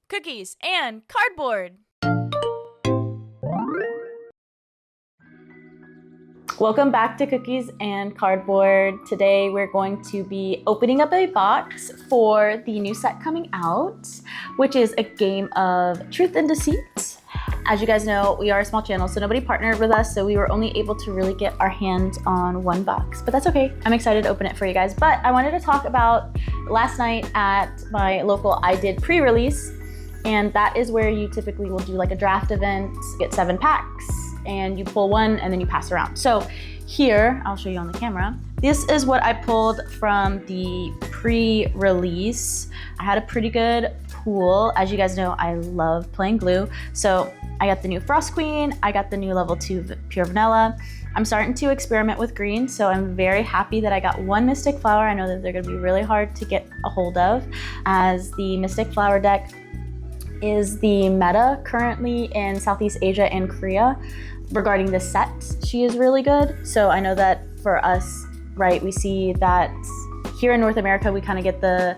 cookies, and cardboard. Welcome back to Cookies and Cardboard. Today we're going to be opening up a box for the new set coming out, which is a game of Truth and Deceit. As you guys know, we are a small channel, so nobody partnered with us, so we were only able to really get our hands on one box, but that's okay. I'm excited to open it for you guys, but I wanted to talk about last night at my local I Did pre-release, and that is where you typically will do like a draft event, get 7 packs, and you pull one and then you pass around. So here, I'll show you on the camera. This is what I pulled from the pre-release. I had a pretty good pool. As you guys know, I love playing glue. So I got the new Frost Queen, I got the new level 2 Pure Vanilla. I'm starting to experiment with green, so I'm very happy that I got one Mystic Flower. I know that they're gonna be really hard to get a hold of, as the Mystic Flower deck is the meta currently in Southeast Asia and Korea. Regarding this set, she is really good. So I know that for us, right, we see that here in North America, we kind of get the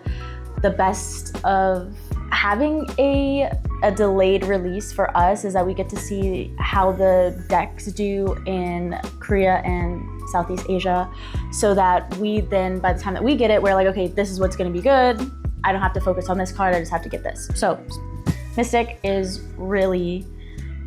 best of having a delayed release. For us is that we get to see how the decks do in Korea and Southeast Asia, so that we then, by the time that we get it, we're like, okay, this is what's gonna be good. I don't have to focus on this card, I just have to get this. So Mystic is really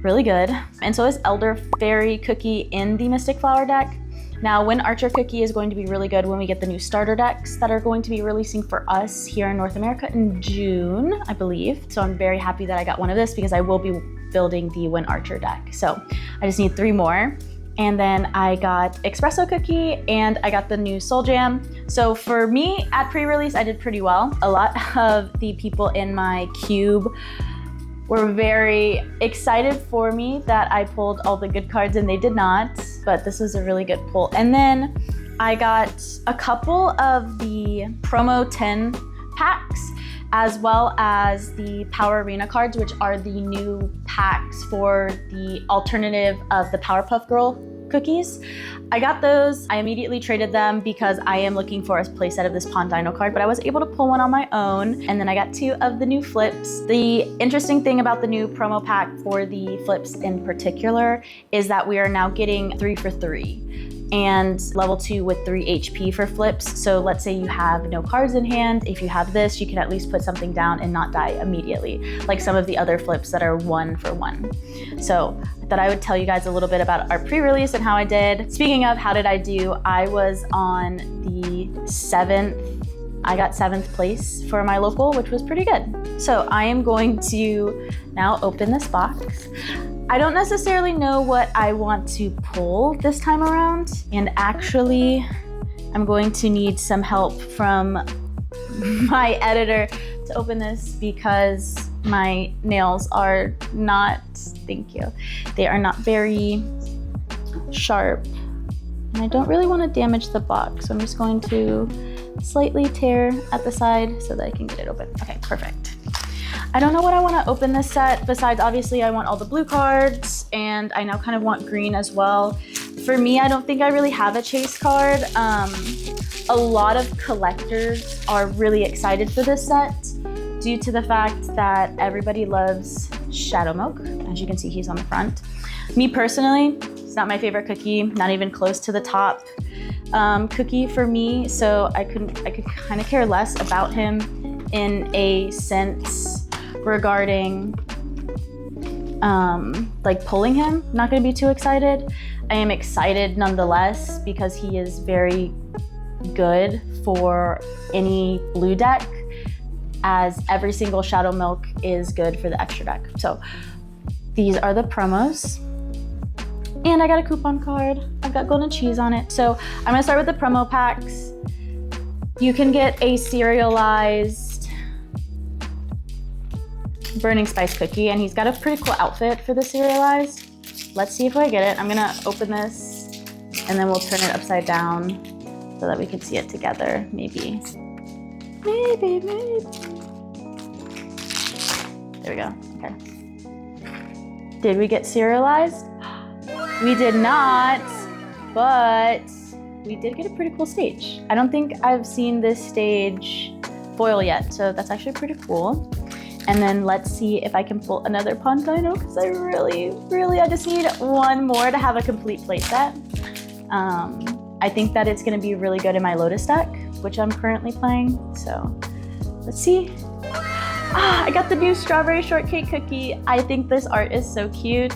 good. And so is Elder Fairy Cookie in the Mystic Flower deck. Now, Wind Archer Cookie is going to be really good when we get the new starter decks that are going to be releasing for us here in North America in June, I believe. So I'm very happy that I got one of this because I will be building the Wind Archer deck. So I just need 3 more. And then I got Espresso Cookie and I got the new Soul Jam. So for me at pre-release, I did pretty well. A lot of the people in my cube were very excited for me that I pulled all the good cards, and they did not, but this was a really good pull. And then I got a couple of the promo 10 packs, as well as the Power Arena cards, which are the new packs for the alternative of the Powerpuff Girl cookies. I got those. I immediately traded them because I am looking for a playset of this Pond Dino card, but I was able to pull one on my own. And then I got 2 of the new flips. The interesting thing about the new promo pack for the flips in particular is that we are now getting 3 for 3 and level 2 with 3 HP for flips. So let's say you have no cards in hand. If you have this, you can at least put something down and not die immediately, like some of the other flips that are 1 for 1. So I thought I would tell you guys a little bit about our pre-release and how I did. Speaking of how did I do, I was on the 7th. I got 7th place for my local, which was pretty good. So I am going to now open this box. I don't necessarily know what I want to pull this time around, and actually I'm going to need some help from my editor to open this because my nails are not, thank you, they are not very sharp, and I don't really want to damage the box, so I'm just going to slightly tear at the side so that I can get it open. Okay, perfect. I don't know what I want to open this set, besides obviously I want all the blue cards, and I now kind of want green as well. For me, I don't think I really have a chase card. A lot of collectors are really excited for this set due to the fact that everybody loves Shadow Milk. As you can see, he's on the front. Me personally, it's not my favorite cookie, not even close to the top cookie for me, so I could kind of care less about him in a sense regarding like pulling him. Not going to be too excited. I am excited nonetheless because he is very good for any blue deck, as every single Shadow Milk is good for the extra deck. So these are the promos, and I got a coupon card. I've got golden cheese on it. So I'm gonna start with the promo packs. You can get a serialized Burning Spice Cookie, and he's got a pretty cool outfit for the serialized. Let's see if I get it. I'm gonna open this and then we'll turn it upside down so that we can see it together, maybe. Maybe. There we go, okay. Did we get serialized? We did not, but we did get a pretty cool stage. I don't think I've seen this stage foil yet, so that's actually pretty cool. And then let's see if I can pull another Pontino, because I just need one more to have a complete playset. I think that it's gonna be really good in my Lotus deck, which I'm currently playing. So let's see. I got the new strawberry shortcake cookie. I think this art is so cute.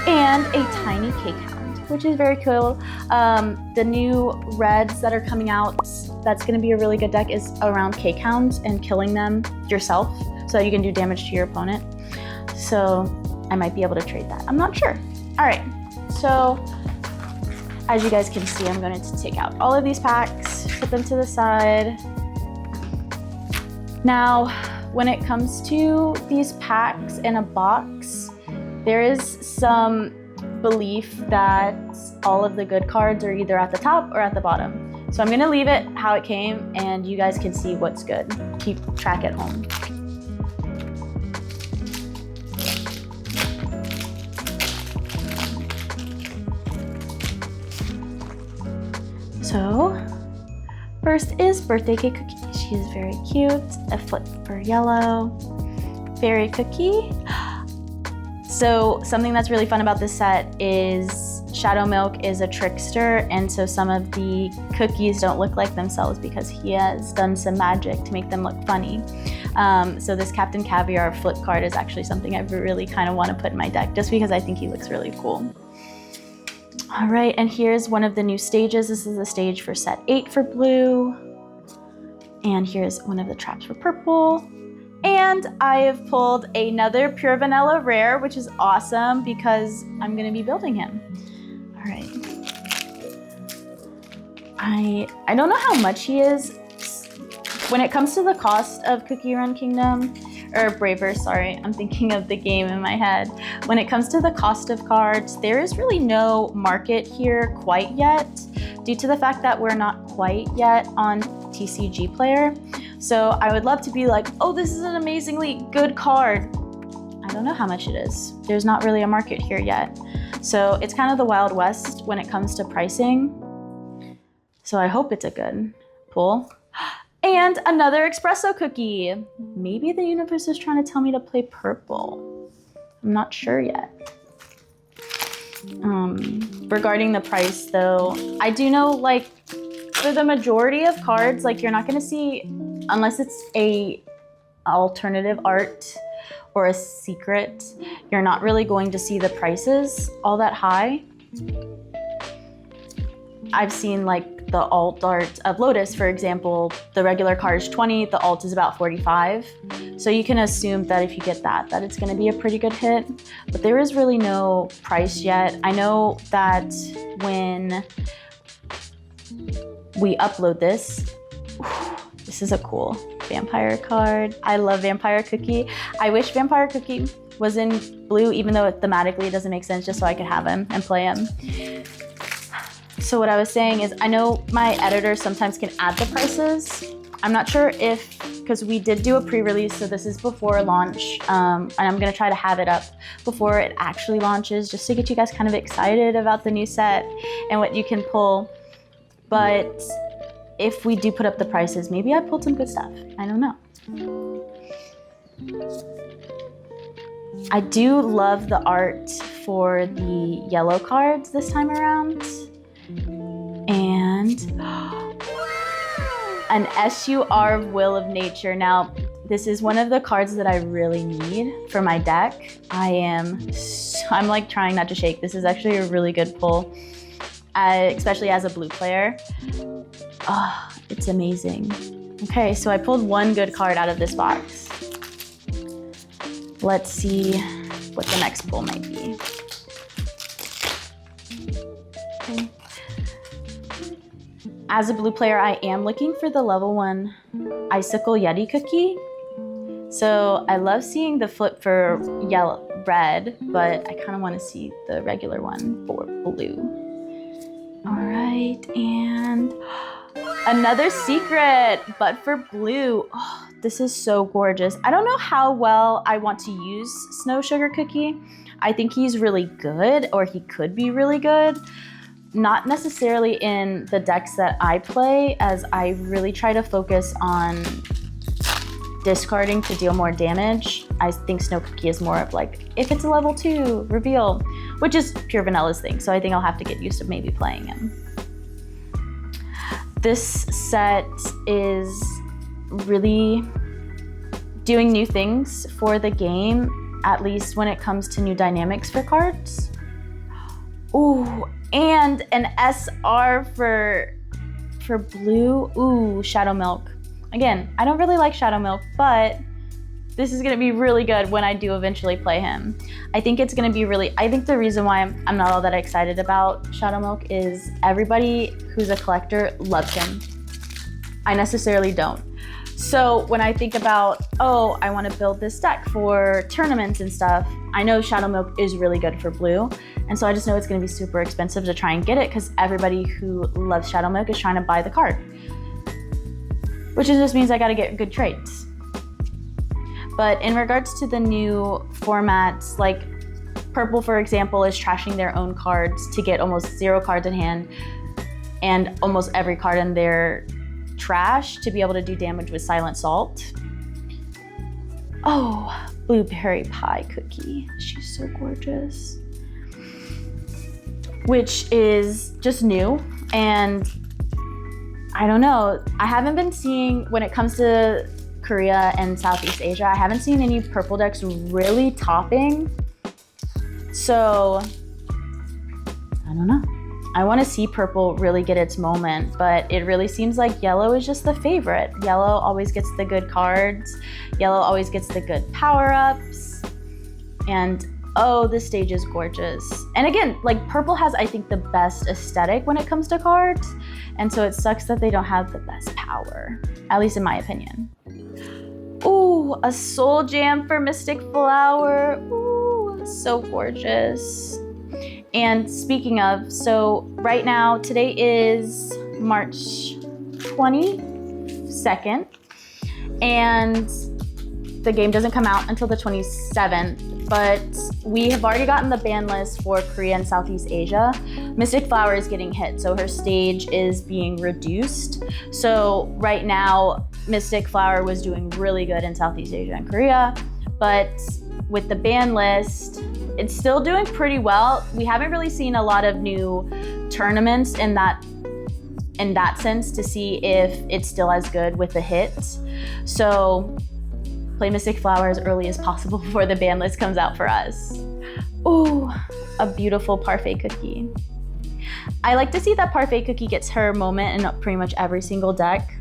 And a tiny cake hound, which is very cool. The new reds that are coming out, that's gonna be a really good deck, is around cake hounds and killing them yourself so that you can do damage to your opponent. So I might be able to trade that. I'm not sure. All right, so as you guys can see, I'm going to take out all of these packs, put them to the side. Now, when it comes to these packs in a box, there is some belief that all of the good cards are either at the top or at the bottom. So I'm gonna leave it how it came and you guys can see what's good. Keep track at home. So, first is Birthday Cake Cookie. She is very cute. A flip for yellow. Fairy Cookie. So something that's really fun about this set is Shadow Milk is a trickster, and so some of the cookies don't look like themselves because he has done some magic to make them look funny. So this Captain Caviar flip card is actually something I really kind of want to put in my deck just because I think he looks really cool. All right, and here's one of the new stages. This is the stage for set 8 for blue. And here's one of the traps for purple. And I have pulled another Pure Vanilla Rare, which is awesome because I'm gonna be building him. All right. I don't know how much he is. When it comes to the cost of CookieRun Kingdom, or Braverse, sorry, I'm thinking of the game in my head. When it comes to the cost of cards, there is really no market here quite yet, due to the fact that we're not quite yet on TCG Player. So I would love to be like, oh, this is an amazingly good card. I don't know how much it is. There's not really a market here yet. So it's kind of the Wild West when it comes to pricing. So I hope it's a good pull. And another espresso cookie. Maybe the universe is trying to tell me to play purple. I'm not sure yet. Regarding the price though, I do know like for the majority of cards, like you're not gonna see, unless it's a alternative art or a secret, you're not really going to see the prices all that high. I've seen like the alt art of Lotus, for example, the regular card is 20, the alt is about 45. So you can assume that if you get that it's gonna be a pretty good hit, but there is really no price yet. I know that when we upload this, this is a cool vampire card. I love Vampire Cookie. I wish Vampire Cookie was in blue, even though thematically it doesn't make sense, just so I could have him and play him. So what I was saying is, I know my editor sometimes can add the prices. I'm not sure if, because we did do a pre-release, so this is before launch, and I'm gonna try to have it up before it actually launches, just to get you guys kind of excited about the new set and what you can pull. But if we do put up the prices, maybe I pulled some good stuff. I don't know. I do love the art for the yellow cards this time around. And an SUR Will of Nature. Now, this is one of the cards that I really need for my deck. I'm like trying not to shake. This is actually a really good pull, especially as a blue player. Oh, it's amazing. Okay, so I pulled one good card out of this box. Let's see what the next pull might be. Okay. As a blue player, I am looking for the level 1 Icicle Yeti cookie. So I love seeing the flip for red, but I kind of want to see the regular one for blue. All right, and another secret, but for blue. Oh, this is so gorgeous. I don't know how well I want to use Snow Sugar Cookie. I think he's really good, or he could be really good. Not necessarily in the decks that I play, as I really try to focus on discarding to deal more damage. I think Snow Cookie is more of like, if it's a level 2, reveal, which is pure vanilla's thing. So I think I'll have to get used to maybe playing him. This set is really doing new things for the game, at least when it comes to new dynamics for cards. Ooh, and an SR for blue. Ooh, Shadow Milk. Again, I don't really like Shadow Milk, but this is gonna be really good when I do eventually play him. I think it's gonna be I think the reason why I'm not all that excited about Shadow Milk is everybody who's a collector loves him. I necessarily don't. So when I think about, oh, I wanna build this deck for tournaments and stuff, I know Shadow Milk is really good for blue. And so I just know it's gonna be super expensive to try and get it because everybody who loves Shadow Milk is trying to buy the card. Which just means I gotta get good trades. But in regards to the new formats, like Purple, for example, is trashing their own cards to get almost 0 cards in hand and almost every card in their trash to be able to do damage with Silent Salt. Oh, Blueberry Pie Cookie. She's so gorgeous. Which is just new, and I don't know. I haven't been seeing, when it comes to Korea and Southeast Asia, I haven't seen any purple decks really topping. So, I don't know. I want to see purple really get its moment, but it really seems like yellow is just the favorite. Yellow always gets the good cards. Yellow always gets the good power-ups. And oh, this stage is gorgeous. And again, like purple has, I think, the best aesthetic when it comes to cards. And so it sucks that they don't have the best power, at least in my opinion. Ooh, a Soul Jam for Mystic Flower. Ooh, so gorgeous. And speaking of, so right now, today is March 22nd, and the game doesn't come out until the 27th, but we have already gotten the ban list for Korea and Southeast Asia. Mystic Flower is getting hit, so her stage is being reduced. So right now, Mystic Flower was doing really good in Southeast Asia and Korea, but with the ban list, it's still doing pretty well. We haven't really seen a lot of new tournaments in that sense to see if it's still as good with the hits. So play Mystic Flower as early as possible before the ban list comes out for us. Ooh, a beautiful Parfait Cookie. I like to see that Parfait Cookie gets her moment in pretty much every single deck,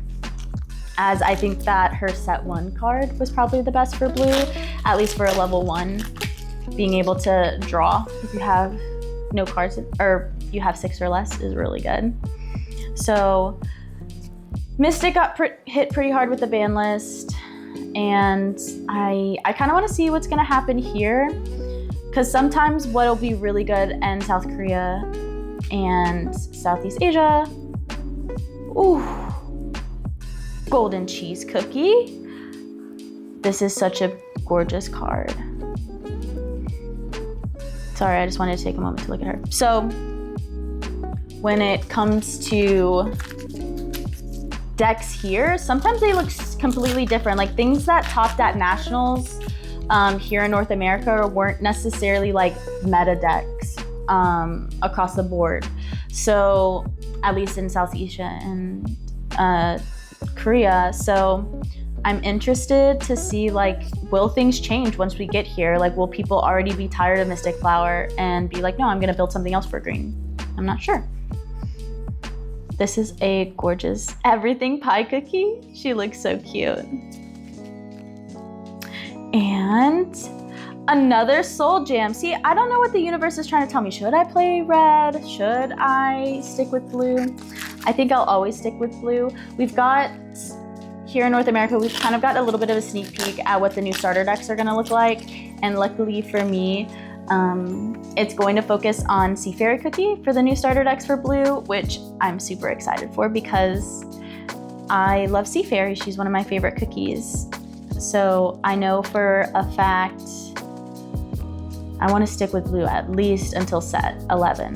as I think that her set 1 card was probably the best for blue, at least for a level 1. Being able to draw if you have no cards, or you have 6 or less, is really good. So Mystic got hit pretty hard with the ban list, and I kind of want to see what's going to happen here, because sometimes what'll be really good in South Korea and Southeast Asia. Ooh, Golden Cheese Cookie. This is such a gorgeous card. Sorry, I just wanted to take a moment to look at her. So when it comes to decks here, sometimes they look completely different. Like things that topped at Nationals here in North America weren't necessarily like meta decks across the board. So at least in South Asia and Korea. So I'm interested to see, like, will things change once we get here? Like, will people already be tired of Mystic Flower and be like, no, I'm gonna build something else for green? I'm not sure. This is a gorgeous Everything Pie Cookie. She looks so cute. And another Soul Jam. See, I don't know what the universe is trying to tell me. Should I play red? Should I stick with blue? I think I'll always stick with blue. We've got, here in North America, we've kind of got a little bit of a sneak peek at what the new starter decks are gonna look like. And luckily for me, it's going to focus on Sea Fairy Cookie for the new starter decks for blue, which I'm super excited for because I love Sea Fairy. She's one of my favorite cookies. So I know for a fact I want to stick with blue at least until set 11.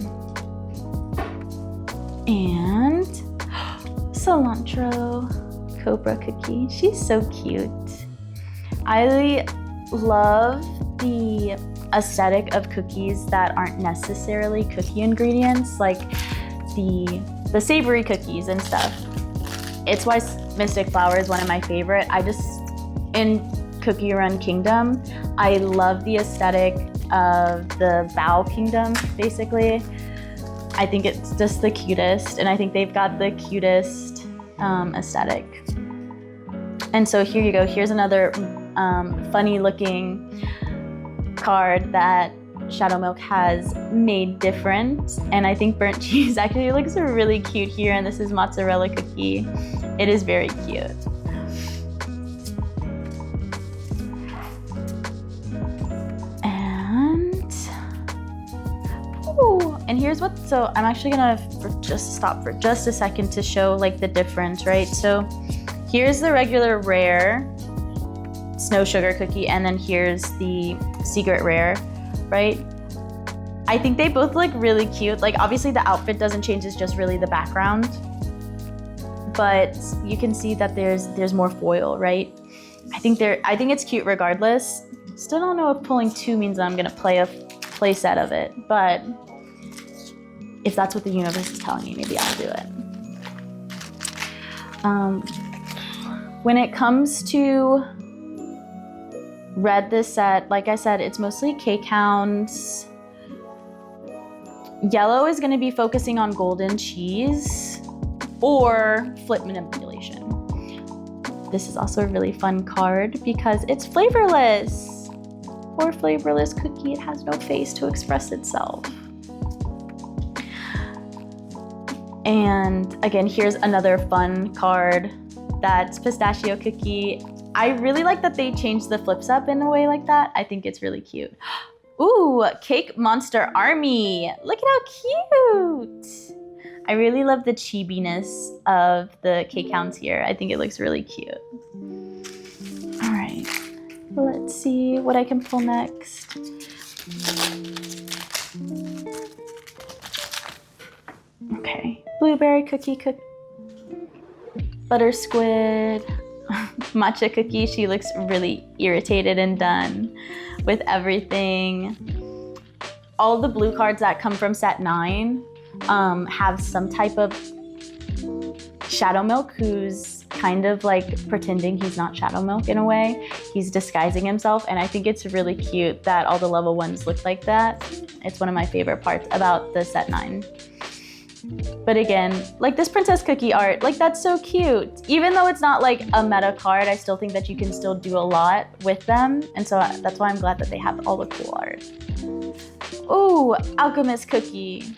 And Cilantro Cobra Cookie. She's so cute. I love the aesthetic of cookies that aren't necessarily cookie ingredients, like the savory cookies and stuff. It's why Mystic Flour is one of my favorite. In CookieRun Kingdom, I love the aesthetic of the Bao Kingdom, basically. I think it's just the cutest, and I think they've got the cutest aesthetic. And so here you go. Here's another funny looking card that Shadow Milk has made different. And I think burnt cheese actually looks really cute here. And this is mozzarella cookie. It is very cute. And here's what, so I'm actually gonna just stop for just a second to show like the difference, right? So here's the regular rare snow sugar cookie, and then here's the secret rare, right? I think they both look really cute. Like obviously the outfit doesn't change, it's just really the background. But you can see that there's more foil, right? I think it's cute regardless. Still don't know if pulling two means that I'm gonna play a play set of it, but if that's what the universe is telling me, maybe I'll do it. When it comes to red this set, like I said, it's mostly cake hounds. Yellow is going to be focusing on golden cheese or flip manipulation. This is also a really fun card because it's flavorless. Poor flavorless cookie, it has no face to express itself. And again, here's another fun card that's pistachio cookie. I really like that they changed the flips up in a way like that. I think it's really cute. Ooh, Cake Monster Army. Look at how cute. I really love the chibiness of the cake hounds here. I think it looks really cute. All right, let's see what I can pull next. Okay, blueberry cookie, butter squid, matcha cookie. She looks really irritated and done with everything. All the blue cards that come from set 9 have some type of Shadow Milk who's kind of like pretending he's not Shadow Milk in a way. He's disguising himself, and I think it's really cute that all the level 1s look like that. It's one of my favorite parts about the set 9. But again, like this princess cookie art, like that's so cute. Even though it's not like a meta card, I still think that you can still do a lot with them. And so that's why I'm glad that they have all the cool art. Ooh, alchemist cookie.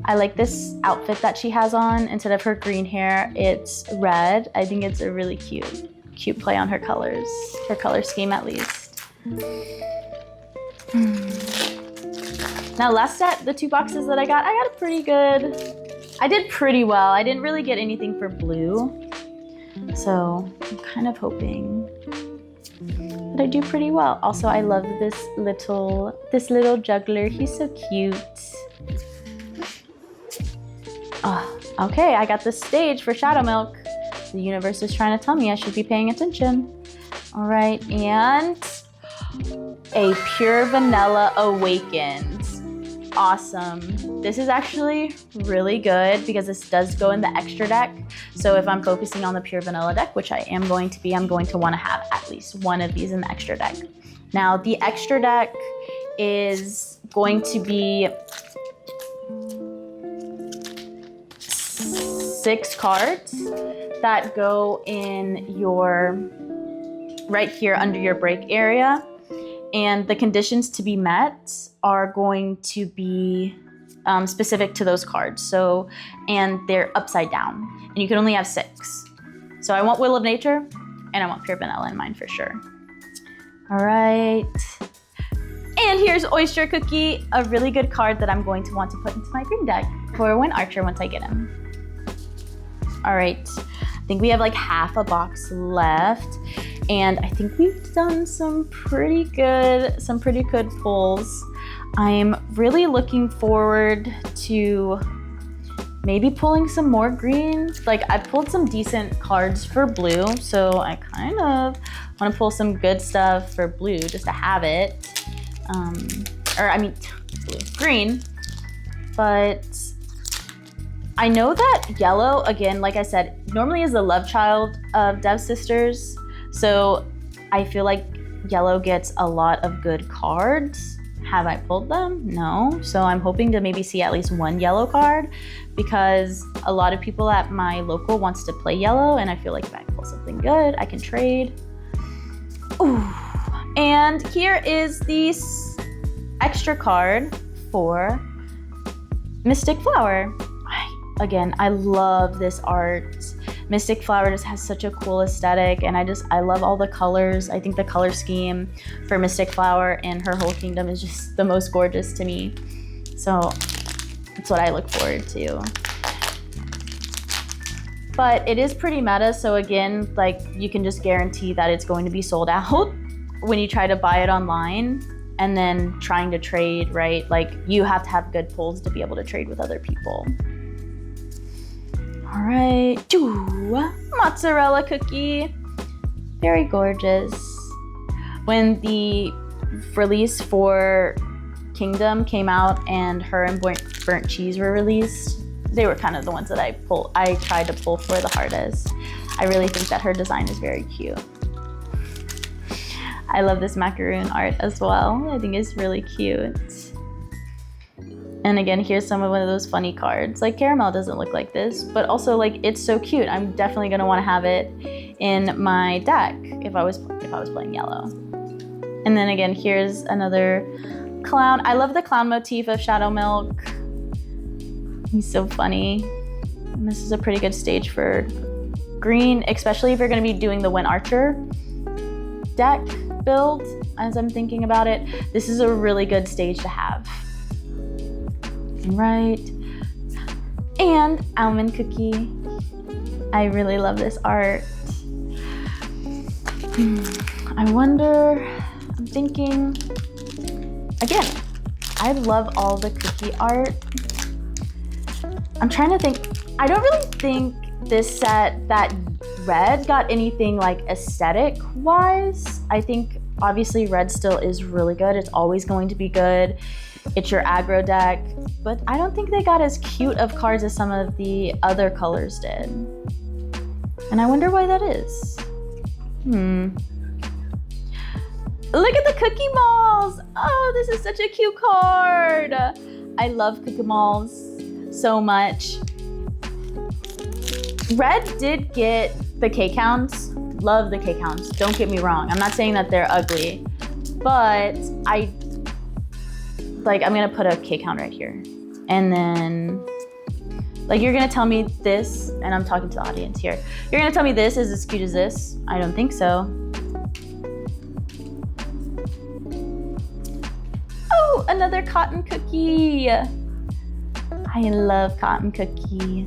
I like this outfit that she has on. Instead of her green hair, it's red. I think it's a really cute play on her colors, her color scheme at least. Now last set, the 2 boxes that I got a pretty good, I did pretty well. I didn't really get anything for blue. So I'm kind of hoping that I do pretty well. Also, I love this little juggler. He's so cute. Oh, okay, I got the stage for Shadow Milk. The universe is trying to tell me I should be paying attention. All right, and a Pure Vanilla Awakened. Awesome. This is actually really good because this does go in the extra deck. So if I'm focusing on the Pure Vanilla deck, which I am going to be, I'm going to want to have at least one of these in the extra deck. Now, the extra deck is going to be 6 cards that go in your, right here under your break area. And the conditions to be met are going to be specific to those cards. So, and they're upside down. And you can only have 6. So I want Will of Nature and I want Pure Vanilla in mine for sure. All right. And here's Oyster Cookie, a really good card that I'm going to want to put into my green deck for Wind Archer once I get him. All right, I think we have like half a box left. And I think we've done some pretty good pulls. I'm really looking forward to maybe pulling some more green. Like I pulled some decent cards for blue, so I kind of want to pull some good stuff for blue just to have it. Green. But I know that yellow, again, like I said, normally is the love child of Dev Sisters. So I feel like yellow gets a lot of good cards. Have I pulled them? No. So I'm hoping to maybe see at least one yellow card because a lot of people at my local wants to play yellow, and I feel like if I pull something good, I can trade. Ooh. And here is the extra card for Mystic Flower. Again, I love this art. Mystic Flower just has such a cool aesthetic, and I love all the colors. I think the color scheme for Mystic Flower and her whole kingdom is just the most gorgeous to me. So that's what I look forward to. But it is pretty meta, so again, like you can just guarantee that it's going to be sold out when you try to buy it online. And then trying to trade, right? Like you have to have good pulls to be able to trade with other people. All right, mozzarella cookie, very gorgeous. When the release for Kingdom came out and her and burnt cheese were released, they were kind of the ones that I tried to pull for the hardest. I really think that her design is very cute. I love this macaroon art as well. I think it's really cute. And again, here's one of those funny cards. Like Caramel doesn't look like this, but also like it's so cute. I'm definitely gonna want to have it in my deck if I was playing yellow. And then again, here's another clown. I love the clown motif of Shadow Milk. He's so funny. And this is a pretty good stage for green, especially if you're gonna be doing the Wind Archer deck build. As I'm thinking about it, this is a really good stage to have. Right, and almond cookie. I really love this art. I wonder, I'm thinking, again, I love all the cookie art. I'm trying to think, I don't really think this set that red got anything like aesthetic wise. I think obviously red still is really good. It's always going to be good. It's your aggro deck, but I don't think they got as cute of cards as some of the other colors did. And I wonder why that is. Look at the Cookie Malls! Oh, this is such a cute card! I love Cookie Malls so much. Red did get the K-Counts. Love the K-Counts, don't get me wrong. I'm not saying that they're ugly, but I'm gonna put a K-count right here. And then, like you're gonna tell me this, and I'm talking to the audience here. You're gonna tell me this is as cute as this? I don't think so. Oh, another cotton cookie. I love cotton cookie.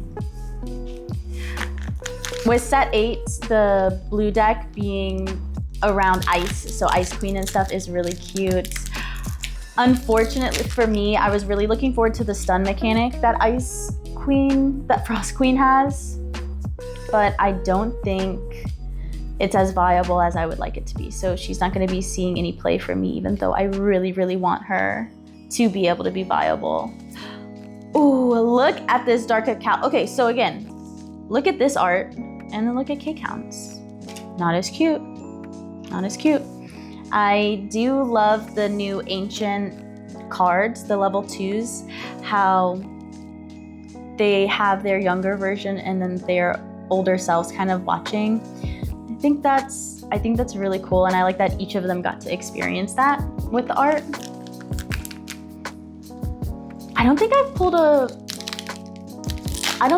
With set 8, the blue deck being around ice, so Ice Queen and stuff is really cute. Unfortunately for me, I was really looking forward to the stun mechanic that Frost Queen has, but I don't think it's as viable as I would like it to be. So she's not going to be seeing any play from me, even though I really, really want her to be able to be viable. Ooh, look at this Dark Cacao. Okay, so again, look at this art, and then look at K-Counts. Not as cute, not as cute. I do love the new ancient cards, the level 2s, how they have their younger version and then their older selves kind of watching. I think that's really cool, and I like that each of them got to experience that with the art. I don't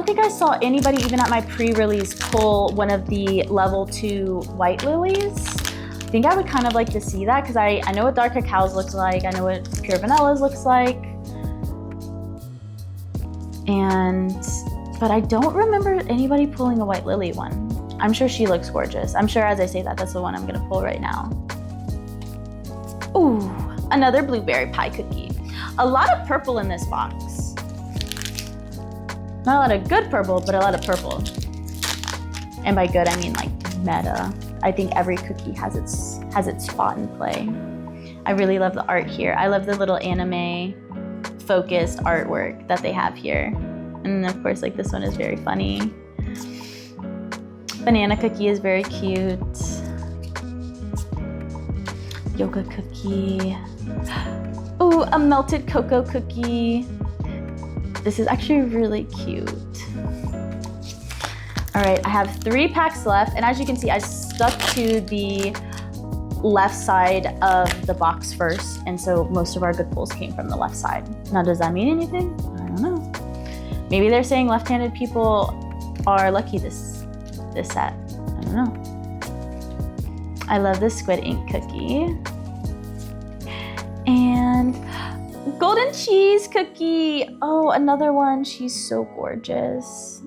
think I saw anybody even at my pre-release pull one of the level 2 white lilies. I think I would kind of like to see that because I know what Dark Cacao's looks like. I know what Pure Vanilla's looks like. But I don't remember anybody pulling a white lily one. I'm sure she looks gorgeous. I'm sure as I say that, that's the one I'm gonna pull right now. Ooh, another blueberry pie cookie. A lot of purple in this box. Not a lot of good purple, but a lot of purple. And by good, I mean like meta. I think every cookie has its spot in play. I really love the art here. I love the little anime focused artwork that they have here. And of course, like this one is very funny. Banana cookie is very cute. Yoga cookie. Ooh, a melted cocoa cookie. This is actually really cute. All right, I have 3 packs left. And as you can see, I stuck to the left side of the box first. And so most of our good pulls came from the left side. Now, does that mean anything? I don't know. Maybe they're saying left-handed people are lucky this set. I don't know. I love this squid ink cookie. And golden cheese cookie. Oh, another one. She's so gorgeous.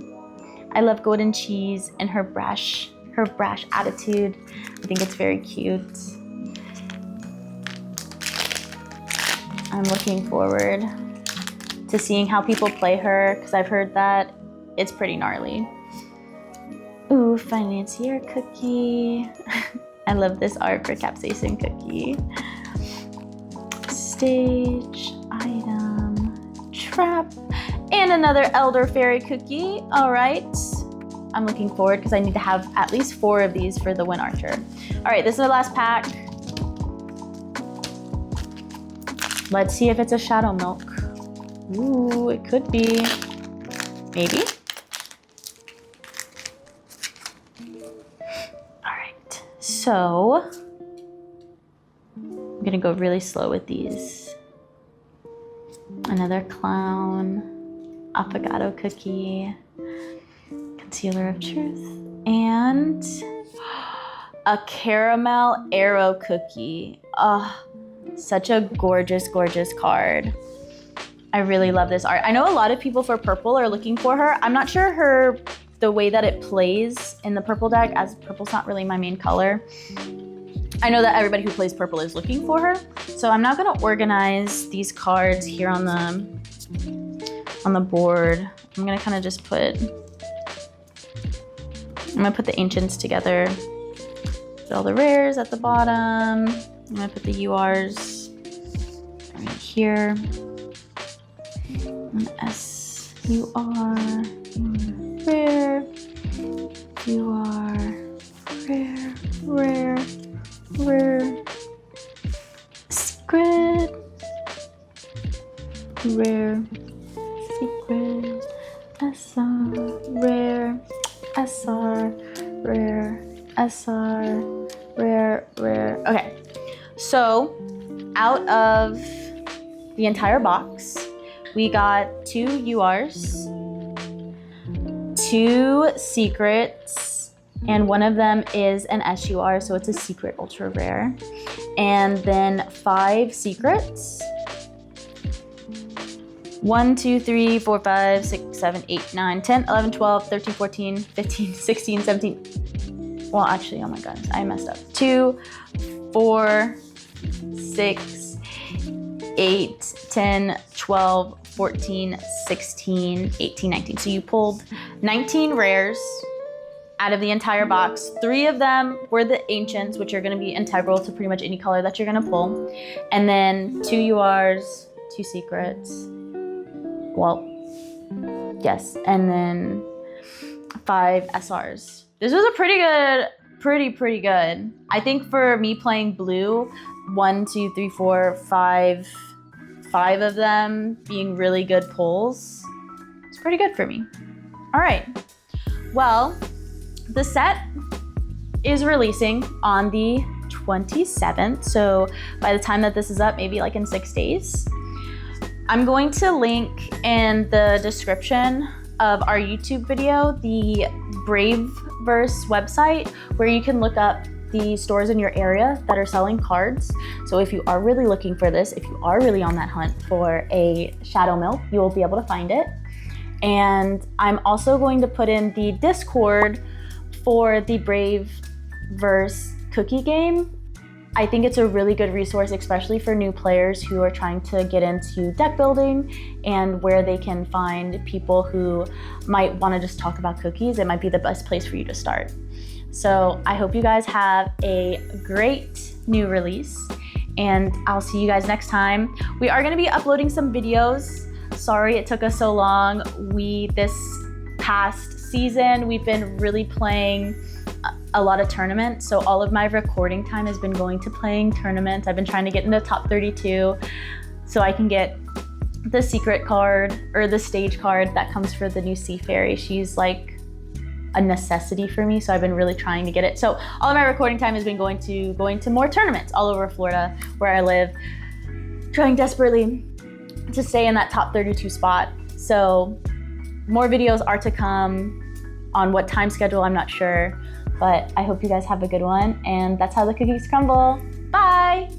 I love golden cheese and her brash attitude. I think it's very cute. I'm looking forward to seeing how people play her because I've heard that it's pretty gnarly. Ooh, financier cookie. I love this art for capsaicin cookie. Stage, item, trap, and another elder fairy cookie. All right. I'm looking forward because I need to have at least 4 of these for the Wind Archer. All right, this is our last pack. Let's see if it's a Shadow Milk. Ooh, it could be. Maybe. All right, so I'm gonna go really slow with these. Another clown, affogato cookie, concealer of truth, and a caramel arrow cookie. Oh, such a gorgeous, gorgeous card. I really love this art. I know a lot of people for purple are looking for her. I'm not sure the way that it plays in the purple deck, as purple's not really my main color. I know that everybody who plays purple is looking for her. So I'm not gonna organize these cards here on the board. I'm gonna kind of just put the ancients together. Put all the rares at the bottom. I'm gonna put the URs right here. And SUR, rare, UR, rare, rare, rare, secret, rare, secret, SR, rare, SR, rare, SR, rare, rare. Okay, so out of the entire box, we got 2 URs, 2 secrets, and one of them is an SUR, so it's a secret ultra rare. And then 5 secrets. 1, 2, 3, 4, 5, 6, 7, 8, 9, 10, 11, 12, 13, 14, 15, 16, 17. Well, actually, oh my gosh, I messed up. 2, 4, 6, 8, 10, 12, 14, 16, 18, 19. So you pulled 19 rares out of the entire box. 3 of them were the ancients, which are going to be integral to pretty much any color that you're going to pull. And then 2 URs, 2 secrets. Well, yes. And then 5 SRs. This was a pretty good. I think for me playing blue, 1, 2, 3, 4, 5 of them being really good pulls, it's pretty good for me. All right. Well, the set is releasing on the 27th. So by the time that this is up, maybe like in 6 days. I'm going to link in the description of our YouTube video the Braverse website where you can look up the stores in your area that are selling cards. So if you are really looking for this, if you are really on that hunt for a Shadow Milk, you will be able to find it. And I'm also going to put in the Discord for the Braverse cookie game. I think it's a really good resource, especially for new players who are trying to get into deck building and where they can find people who might want to just talk about cookies. It might be the best place for you to start. So I hope you guys have a great new release, and I'll see you guys next time. We are gonna be uploading some videos. Sorry it took us so long. This past season, we've been really playing a lot of tournaments. So all of my recording time has been going to playing tournaments. I've been trying to get into top 32 so I can get the secret card or the stage card that comes for the new Sea Fairy. She's like a necessity for me, so I've been really trying to get it. So all of my recording time has been going to more tournaments all over Florida where I live, trying desperately to stay in that top 32 spot. So more videos are to come. On what time schedule, I'm not sure, but I hope you guys have a good one, and that's how the cookies crumble. Bye!